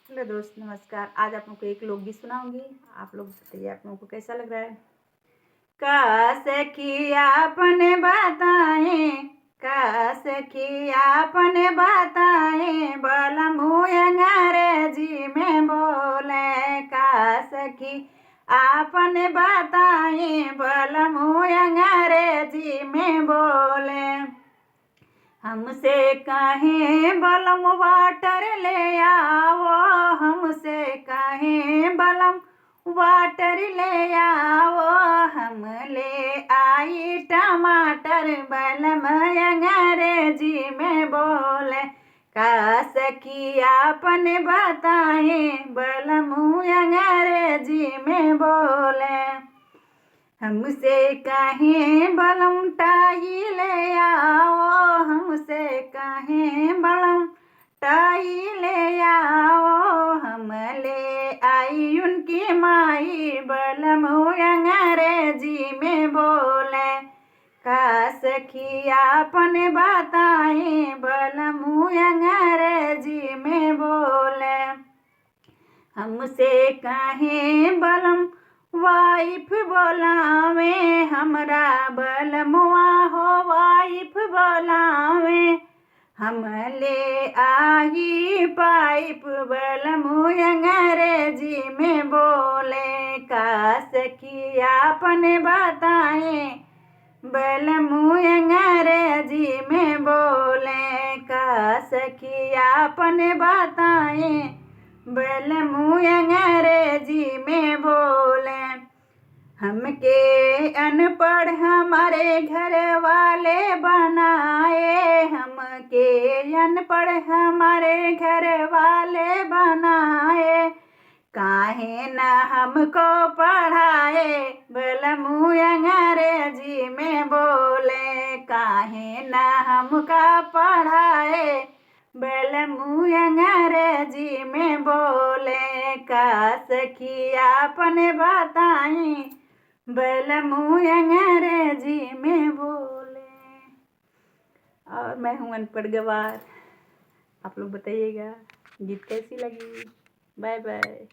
Hello दोस्त, नमस्कार। आज आप लोगों को एक लोकगीत सुनाऊंगी। आप लोग बताइए आप लोगों को कैसा लग रहा है। का सखी आपने बताए, का सखी आपने बताए, बलमु अंग्रेजी में बोले। का सखी आपने बताए, बलमु अंग्रेजी में बोले। हमसे कहें बलम वाटर ले आओ, हमसे कहें बलम वाटर ले आओ। हम ले आई टमाटर, बलम अंग्रेजी में बोले। का सखी आपने बताए, बलम अंग्रेजी में बोले। हमसे कहें बलम टाई ले आओ, हमसे कहें बलम टाई ले आओ। हम ले आई उनकी माई, बलम अंग्रेजी में बोले। का सखी आपने बताए, बलम अंग्रेजी में बोले। हमसे कहें बलम वाइफ बोलावे, हमरा बलमुआ हो वाइफ बोलावे। हम ले आई पाइप, बलमु अंग्रेजी में बोले। का सखी आपने बताए, बलमु अंग्रेजी में बोले। का सखी आपने बताए, बलमु अंग्रेजी में बोले। हमके अनपढ़ हमारे घर वाले बनाए, हमके अनपढ़ हमारे घर वाले बनाए। काहे न हमको पढ़ाए, बलमु अंग्रेजी में बोले। काहे न हमका पढ़ाए, बलमु अंग्रेजी में बोले। का सखी आपने बताई, बलमु अंग्रेजी में बोले। और मैं हूँ अनपढ़ गवार। आप लोग बताइएगा गीत कैसी लगी। Bye bye.